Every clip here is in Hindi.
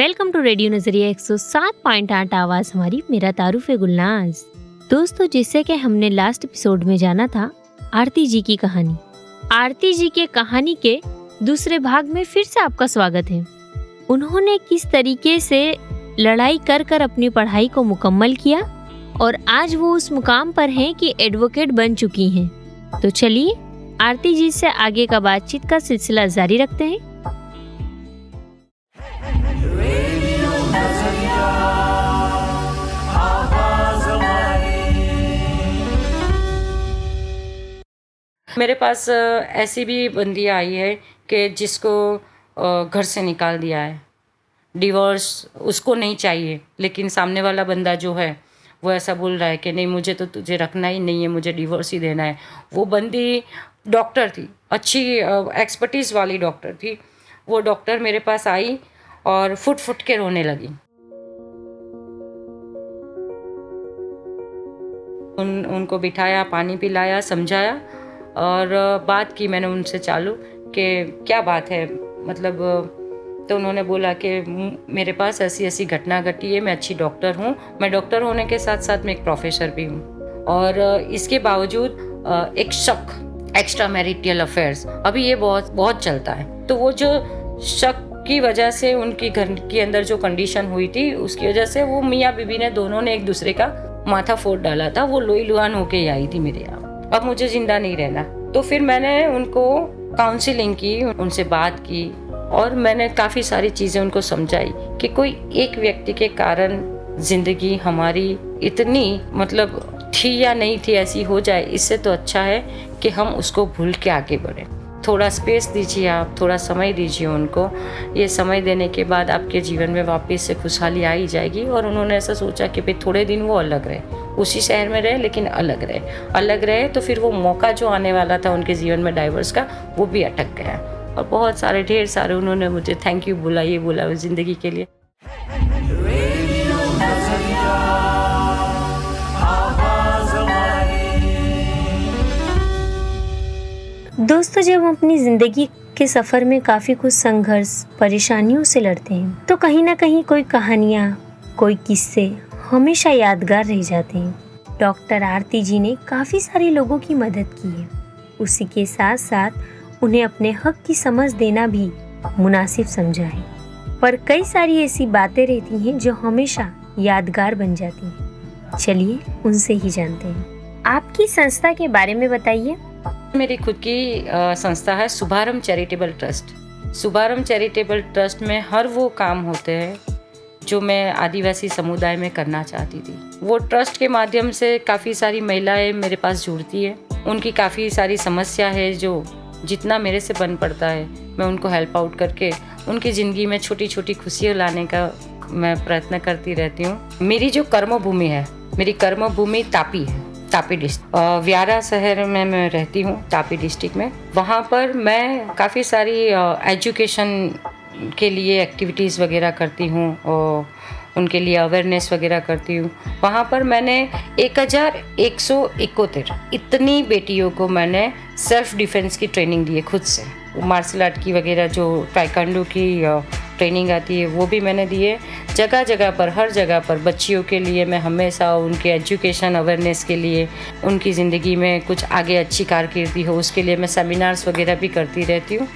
वेलकम टू रेडियो नजरिया 107.8 आवाज हमारी। मेरा तारुफ है गुलनाज। दोस्तों, जिससे कि हमने लास्ट एपिसोड में जाना था आरती जी की कहानी। आरती जी के कहानी के दूसरे भाग में फिर से आपका स्वागत है। उन्होंने किस तरीके से लड़ाई कर कर अपनी पढ़ाई को मुकम्मल किया और आज वो उस मुकाम पर हैं कि एडवोकेट बन चुकी हैं। तो चलिए आरती जी से आगे का बातचीत का सिलसिला जारी रखते हैं। मेरे पास ऐसी भी बंदियाँ आई है कि जिसको घर से निकाल दिया है, डिवोर्स उसको नहीं चाहिए, लेकिन सामने वाला बंदा जो है वो ऐसा बोल रहा है कि नहीं, मुझे तो तुझे रखना ही नहीं है, मुझे डिवोर्स ही देना है। वो बंदी डॉक्टर थी, अच्छी एक्सपर्टीज़ वाली डॉक्टर थी। वो डॉक्टर मेरे पास आई और फुट के रोने लगी। उनको बिठाया, पानी पिलाया, समझाया और बात की मैंने उनसे चालू कि क्या बात है, मतलब तो उन्होंने बोला कि मेरे पास ऐसी ऐसी घटना घटी है, मैं अच्छी डॉक्टर हूँ, मैं डॉक्टर होने के साथ साथ मैं एक प्रोफेसर भी हूँ और इसके बावजूद एक शक, एक्स्ट्रा मैरिटल अफेयर्स अभी ये बहुत चलता है। तो वो जो शक की वजह से उनकी घर के अंदर जो कंडीशन हुई थी, उसकी वजह से वो मियाँ बीबी ने दोनों ने एक दूसरे का माथा फोड़ डाला था। वो लोई लुहान होके ही आई थी मेरे यहाँ, अब मुझे जिंदा नहीं रहना। तो फिर मैंने उनको काउंसलिंग की, उनसे बात की और मैंने काफ़ी सारी चीज़ें उनको समझाई कि कोई एक व्यक्ति के कारण ज़िंदगी हमारी इतनी मतलब थी या नहीं थी ऐसी हो जाए, इससे तो अच्छा है कि हम उसको भूल के आगे बढ़ें। थोड़ा स्पेस दीजिए, आप थोड़ा समय दीजिए उनको। ये समय देने के बाद आपके जीवन में वापस से खुशहाली आ ही जाएगी। और उन्होंने ऐसा सोचा कि भाई थोड़े दिन वो अलग रहे, उसी शहर में रहे लेकिन अलग रहे तो फिर वो मौका जो आने वाला था उनके जीवन में डाइवोर्स का, वो भी अटक गया। और बहुत सारे ढेर सारे उन्होंने मुझे थैंक यू बोला, ये बोला उस ज़िंदगी के लिए। दोस्तों, जब हम अपनी ज़िंदगी के सफ़र में काफ़ी कुछ संघर्ष, परेशानियों से लड़ते हैं तो कहीं ना कहीं कोई कहानियाँ, कोई किस्से हमेशा यादगार रह जाते हैं। डॉक्टर आरती जी ने काफ़ी सारे लोगों की मदद की है। उसी के साथ साथ उन्हें अपने हक की समझ देना भी मुनासिब समझा है। पर कई सारी ऐसी बातें रहती हैं जो हमेशा यादगार बन जाती हैं। चलिए उनसे ही जानते हैं। आपकी संस्था के बारे में बताइए। मेरी खुद की संस्था है शुभारंभ चैरिटेबल ट्रस्ट। शुभारंभ चैरिटेबल ट्रस्ट में हर वो काम होते हैं जो मैं आदिवासी समुदाय में करना चाहती थी। वो ट्रस्ट के माध्यम से काफ़ी सारी महिलाएं मेरे पास जुड़ती है। उनकी काफ़ी सारी समस्या है, जो जितना मेरे से बन पड़ता है मैं उनको हेल्प आउट करके उनकी ज़िंदगी में छोटी छोटी खुशियाँ लाने का मैं प्रयत्न करती रहती हूँ। मेरी जो कर्म भूमि है, मेरी कर्म भूमि तापी है, तापी डिस्ट्रिक्ट, व्यारा शहर में मैं रहती हूँ, तापी डिस्ट्रिक्ट में। वहाँ पर मैं काफ़ी सारी एजुकेशन के लिए एक्टिविटीज़ वगैरह करती हूँ और उनके लिए अवेयरनेस वगैरह करती हूँ। वहाँ पर मैंने 1171 इतनी बेटियों को मैंने सेल्फ डिफेंस की ट्रेनिंग दी है खुद से। मार्शल आर्ट की वगैरह जो टाइकांडो की ट्रेनिंग आती है वो भी मैंने दी है। जगह जगह पर, हर जगह पर बच्चियों के लिए मैं हमेशा उनके एजुकेशन अवेयरनेस के लिए, उनकी ज़िंदगी में कुछ आगे अच्छी कारकिर्दी हो, उसके लिए मैं सेमिनार्स वगैरह भी करती रहती हूँ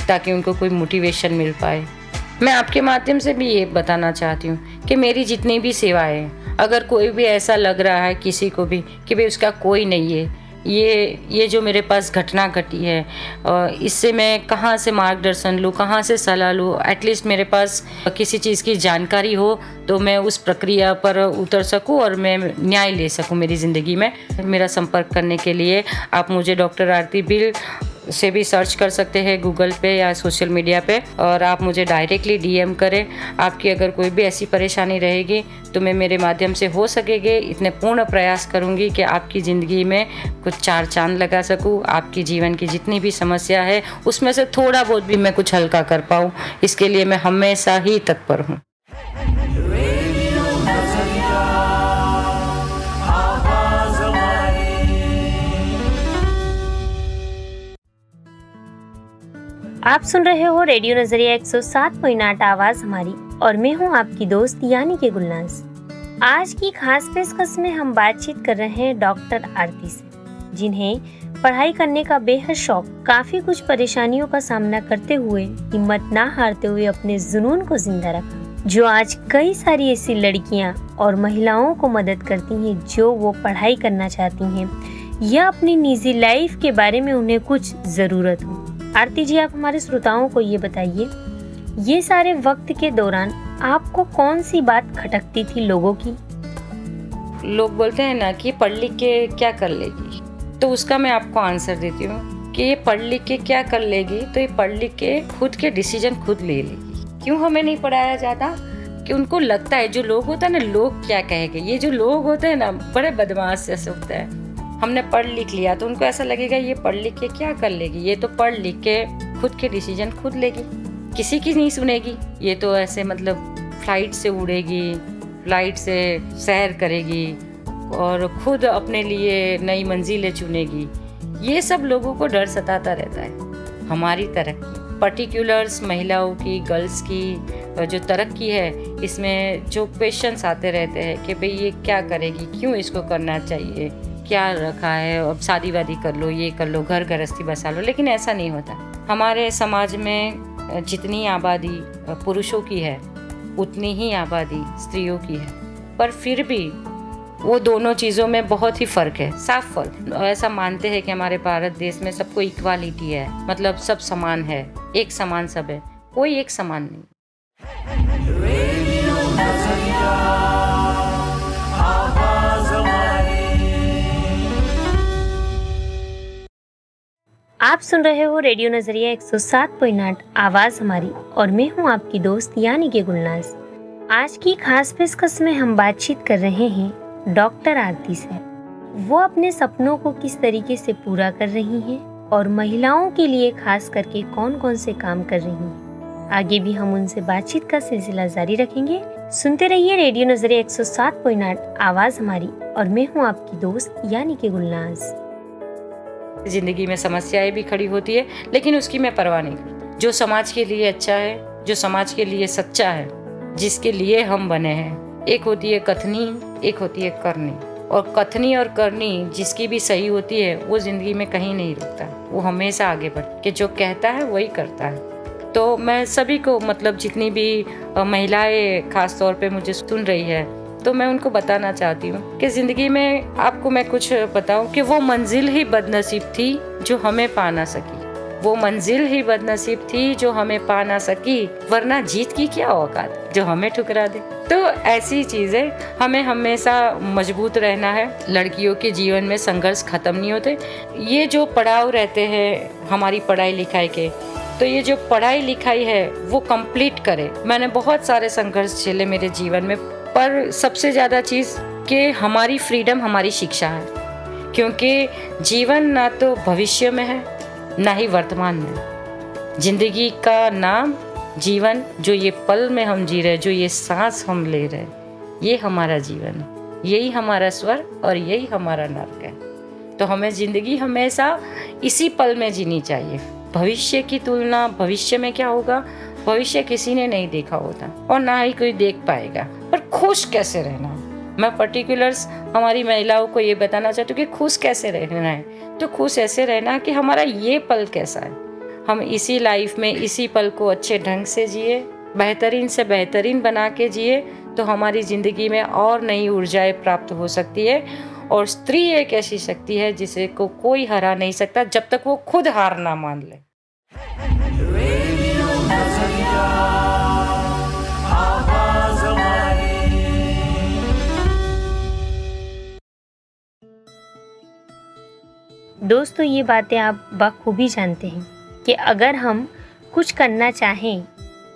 ताकि उनको कोई मोटिवेशन मिल पाए। मैं आपके माध्यम से भी ये बताना चाहती हूँ कि मेरी जितनी भी सेवाएं हैं, अगर कोई भी ऐसा लग रहा है किसी को भी कि भाई उसका कोई नहीं है, ये जो मेरे पास घटना घटी है, इससे मैं कहाँ से मार्गदर्शन लूँ, कहाँ से सलाह लूँ, एटलीस्ट मेरे पास किसी चीज़ की जानकारी हो तो मैं उस प्रक्रिया पर उतर सकूँ और मैं न्याय ले सकूँ मेरी ज़िंदगी में। मेरा संपर्क करने के लिए आप मुझे डॉक्टर आरती बिल से भी सर्च कर सकते हैं गूगल पे या सोशल मीडिया पे, और आप मुझे डायरेक्टली डीएम करें। आपकी अगर कोई भी ऐसी परेशानी रहेगी तो मैं मेरे माध्यम से हो सकेंगे इतने पूर्ण प्रयास करूंगी कि आपकी ज़िंदगी में कुछ चार चांद लगा सकूं। आपकी जीवन की जितनी भी समस्या है उसमें से थोड़ा बहुत भी मैं कुछ हल्का कर पाऊँ, इसके लिए मैं हमेशा ही तत्पर हूँ। आप सुन रहे हो रेडियो नजरिया 107.8 आवाज हमारी। और मैं हूं आपकी दोस्त यानी कि गुलनाज। आज की खास पेशकश में हम बातचीत कर रहे हैं डॉक्टर आरती से, जिन्हें पढ़ाई करने का बेहद शौक, काफी कुछ परेशानियों का सामना करते हुए हिम्मत ना हारते हुए अपने जुनून को जिंदा रखा, जो आज कई सारी ऐसी लड़कियां और महिलाओं को मदद करती हैं जो वो पढ़ाई करना चाहती हैं या अपनी निजी लाइफ के बारे में उन्हें कुछ जरूरत हो। आरती जी, आप हमारे श्रोताओं को ये बताइए, ये सारे वक्त के दौरान आपको कौन सी बात खटकती थी लोगों की? लोग बोलते हैं ना कि पढ़ लिख के क्या कर लेगी, तो उसका मैं आपको आंसर देती हूँ कि ये पढ़ लिख के क्या कर लेगी, तो ये पढ़ लिख के खुद के डिसीजन खुद ले लेगी। क्यों हमें नहीं पढ़ाया जाता? कि उनको लगता है, जो लोग होता है ना, लोग क्या कहेंगे। ये जो लोग होते हैं ना, बड़े बदमाश जैसे होते हैं। हमने पढ़ लिख लिया तो उनको ऐसा लगेगा ये पढ़ लिख के क्या कर लेगी, ये तो पढ़ लिख के खुद के डिसीजन खुद लेगी, किसी की नहीं सुनेगी। ये तो ऐसे मतलब फ्लाइट से उड़ेगी, फ्लाइट से सैर करेगी और खुद अपने लिए नई मंजिलें चुनेगी। ये सब लोगों को डर सताता रहता है। हमारी तरक्की, पर्टिकुलर्स महिलाओं की, गर्ल्स की जो तरक्की है, इसमें जो क्वेश्चंस आते रहते हैं कि भाई ये क्या करेगी, क्यों इसको करना चाहिए, क्या रखा है, अब शादी वादी कर लो, ये कर लो, घर गृहस्थी बसा लो। लेकिन ऐसा नहीं होता। हमारे समाज में जितनी आबादी पुरुषों की है उतनी ही आबादी स्त्रियों की है, पर फिर भी वो दोनों चीज़ों में बहुत ही फ़र्क है, साफ फ़र्क। ऐसा मानते हैं कि हमारे भारत देश में सबको इक्वालिटी है, मतलब सब समान है, एक समान सब है। कोई एक समान नहीं। आप सुन रहे हो रेडियो नजरिया 107.8 आवाज हमारी, और मैं हूं आपकी दोस्त यानी कि गुलनाज। आज की खास पेशकश में हम बातचीत कर रहे हैं डॉक्टर आरती से। वो अपने सपनों को किस तरीके से पूरा कर रही हैं और महिलाओं के लिए खास करके कौन कौन से काम कर रही हैं। आगे भी हम उनसे बातचीत का सिलसिला जारी रखेंगे। सुनते रहिए रेडियो नजरिया 107.8 आवाज हमारी, और मैं हूँ आपकी दोस्त यानी कि गुलनाज। जिंदगी में समस्याएं भी खड़ी होती है, लेकिन उसकी मैं परवाह नहीं करती। जो समाज के लिए अच्छा है, जो समाज के लिए सच्चा है, जिसके लिए हम बने हैं, एक होती है कथनी, एक होती है करनी। और कथनी और करनी जिसकी भी सही होती है, वो जिंदगी में कहीं नहीं रुकता, वो हमेशा आगे बढ़ के जो कहता है वही करता है। तो मैं सभी को, मतलब जितनी भी महिलाएं खास तौर पे मुझे सुन रही है, तो मैं उनको बताना चाहती हूँ कि ज़िंदगी में आपको मैं कुछ बताऊँ कि वो मंजिल ही बदनसीब थी जो हमें पा ना सकी। वो मंजिल ही बदनसीब थी जो हमें पा ना सकी, वरना जीत की क्या औकात जो हमें ठुकरा दे। तो ऐसी चीज़ें हमें हमेशा मजबूत रहना है। लड़कियों के जीवन में संघर्ष खत्म नहीं होते। ये जो पड़ाव रहते हैं हमारी पढ़ाई लिखाई के, तो ये जो पढ़ाई लिखाई है वो कंप्लीट करे। मैंने बहुत सारे संघर्ष झेले मेरे जीवन में, पर सबसे ज़्यादा चीज़ कि हमारी फ्रीडम हमारी शिक्षा है। क्योंकि जीवन ना तो भविष्य में है, ना ही वर्तमान में। जिंदगी का नाम जीवन, जो ये पल में हम जी रहे, जो ये सांस हम ले रहे, ये हमारा जीवन है। यही हमारा स्वर्ग और यही हमारा नर्क है। तो हमें ज़िंदगी हमेशा इसी पल में जीनी चाहिए। भविष्य की तुलना, भविष्य में क्या होगा, भविष्य किसी ने नहीं देखा होता और ना ही कोई देख पाएगा। पर खुश कैसे रहना, मैं पर्टिकुलर्स हमारी महिलाओं को ये बताना चाहती हूँ कि खुश कैसे रहना है। तो खुश ऐसे रहना कि हमारा ये पल कैसा है, हम इसी लाइफ में इसी पल को अच्छे ढंग से जिए, बेहतरीन से बेहतरीन बना के जिए, तो हमारी ज़िंदगी में और नई ऊर्जाएं प्राप्त हो सकती है। और स्त्री एक ऐसी शक्ति है जिसे को कोई हरा नहीं सकता जब तक वो खुद हार ना मान ले। दोस्तों, ये बातें आप बखूबी जानते हैं कि अगर हम कुछ करना चाहें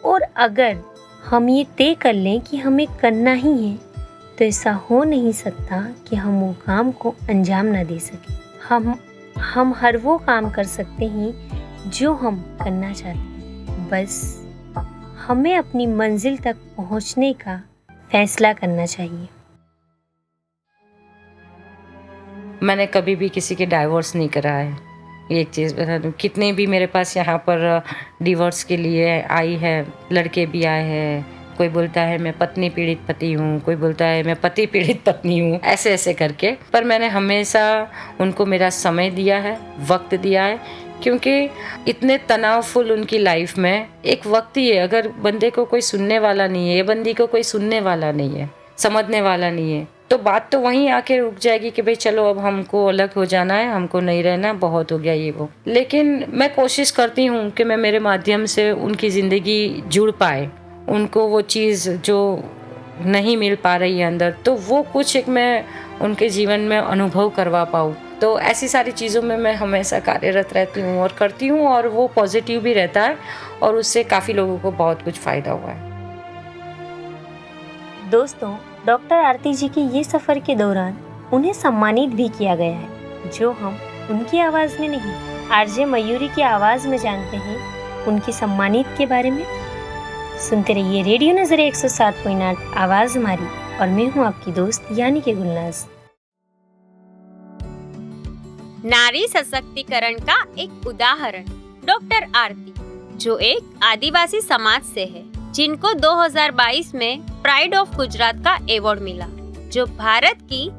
और अगर हम ये तय कर लें कि हमें करना ही है, तो ऐसा हो नहीं सकता कि हम वो काम को अंजाम ना दे सकें। हम हर वो काम कर सकते हैं जो हम करना चाहते हैं, बस हमें अपनी मंजिल तक पहुंचने का फैसला करना चाहिए। मैंने कभी भी किसी के डाइवोर्स नहीं करा है। एक चीज़ बता दूँ, कितने भी मेरे पास यहाँ पर डिवोर्स के लिए आई है, लड़के भी आए हैं, कोई बोलता है मैं पत्नी पीड़ित पति हूँ, कोई बोलता है मैं पति पीड़ित पत्नी हूँ, ऐसे ऐसे करके। पर मैंने हमेशा उनको मेरा समय दिया है, वक्त दिया है, क्योंकि इतने तनावफुल उनकी लाइफ में एक वक्त ही है। अगर बंदे को कोई सुनने वाला नहीं है, ये बंदी को कोई सुनने वाला नहीं है, समझने वाला नहीं है, तो बात तो वहीं आके रुक जाएगी कि भाई चलो अब हमको अलग हो जाना है, हमको नहीं रहना, बहुत हो गया ये वो। लेकिन मैं कोशिश करती हूँ कि मैं मेरे माध्यम से उनकी ज़िंदगी जुड़ पाए, उनको वो चीज़ जो नहीं मिल पा रही है अंदर, तो वो कुछ एक मैं उनके जीवन में अनुभव करवा पाऊँ। तो ऐसी सारी चीज़ों में मैं हमेशा कार्यरत रहती हूँ और करती हूँ, और वो पॉजिटिव भी रहता है और उससे काफ़ी लोगों को बहुत कुछ फ़ायदा हुआ है। दोस्तों, डॉक्टर आरती जी के ये सफ़र के दौरान उन्हें सम्मानित भी किया गया है, जो हम उनकी आवाज़ में नहीं, आरजे मयूरी की आवाज़ में जानते हैं उनकी सम्मानित के बारे में। सुनते रहिए रेडियो नज़रिया 107.8 आवाज़ हमारी, और मैं हूँ आपकी दोस्त यानी कि गुलनाज। नारी सशक्तिकरण का एक उदाहरण डॉक्टर आरती, जो एक आदिवासी समाज से है, जिनको 2022 में प्राइड ऑफ गुजरात का अवार्ड मिला, जो भारत की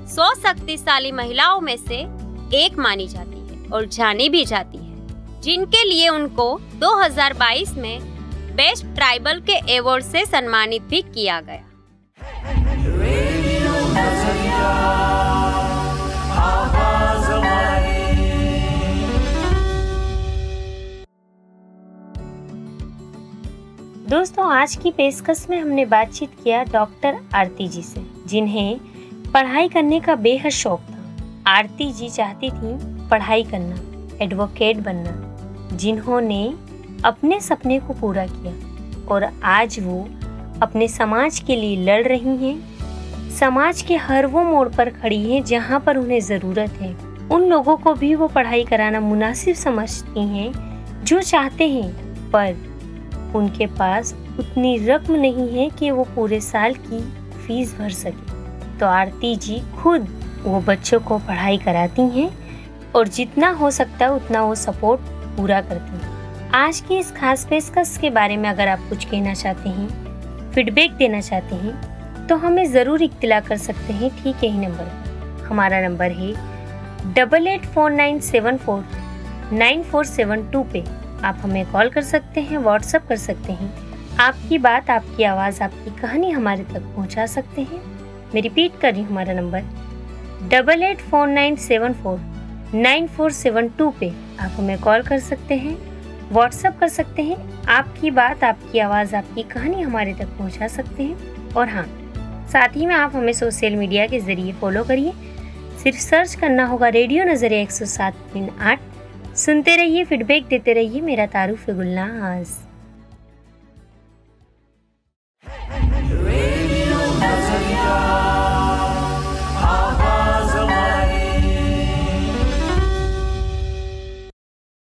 100 शक्तिशाली महिलाओं में से एक मानी जाती है और जानी भी जाती है, जिनके लिए उनको 2022 में बेस्ट ट्राइबल के अवार्ड से सम्मानित भी किया गया। दोस्तों, आज की पेशकश में हमने बातचीत किया डॉक्टर आरती जी से, जिन्हें पढ़ाई करने का बेहद शौक था। आरती जी चाहती थी पढ़ाई करना, एडवोकेट बनना, जिन्होंने अपने सपने को पूरा किया और आज वो अपने समाज के लिए लड़ रही हैं। समाज के हर वो मोड़ पर खड़ी हैं जहाँ पर उन्हें ज़रूरत है। उन लोगों को भी वो पढ़ाई कराना मुनासिब समझती हैं जो चाहते हैं, पर उनके पास उतनी रकम नहीं है कि वो पूरे साल की फीस भर सके। तो आरती जी खुद वो बच्चों को पढ़ाई कराती हैं और जितना हो सकता है उतना वो सपोर्ट पूरा करती हैं। आज की इस खास पेशकश के बारे में अगर आप कुछ कहना चाहते हैं, फीडबैक देना चाहते हैं, तो हमें ज़रूर इत्तला कर सकते हैं। ठीक यही नंबर पर। हमारा नंबर है 8849749472 पे आप हमें कॉल कर सकते हैं, व्हाट्सएप कर सकते हैं। आपकी बात, आपकी आवाज़, आपकी कहानी हमारे तक पहुंचा सकते हैं। मैं रिपीट कर रही हूँ, हमारा नंबर 8849749472 पे आप हमें कॉल कर सकते हैं, व्हाट्सएप कर सकते हैं। आपकी बात, आपकी आवाज़, आपकी कहानी हमारे तक पहुंचा सकते हैं। और हाँ, साथ ही में आप हमें सोशल मीडिया के ज़रिए फॉलो करिए। सिर्फ सर्च करना होगा रेडियो नज़रिया 107.8। सुनते रहिए, फीडबैक देते रहिए। मेरा तारुफ है गुलनाज।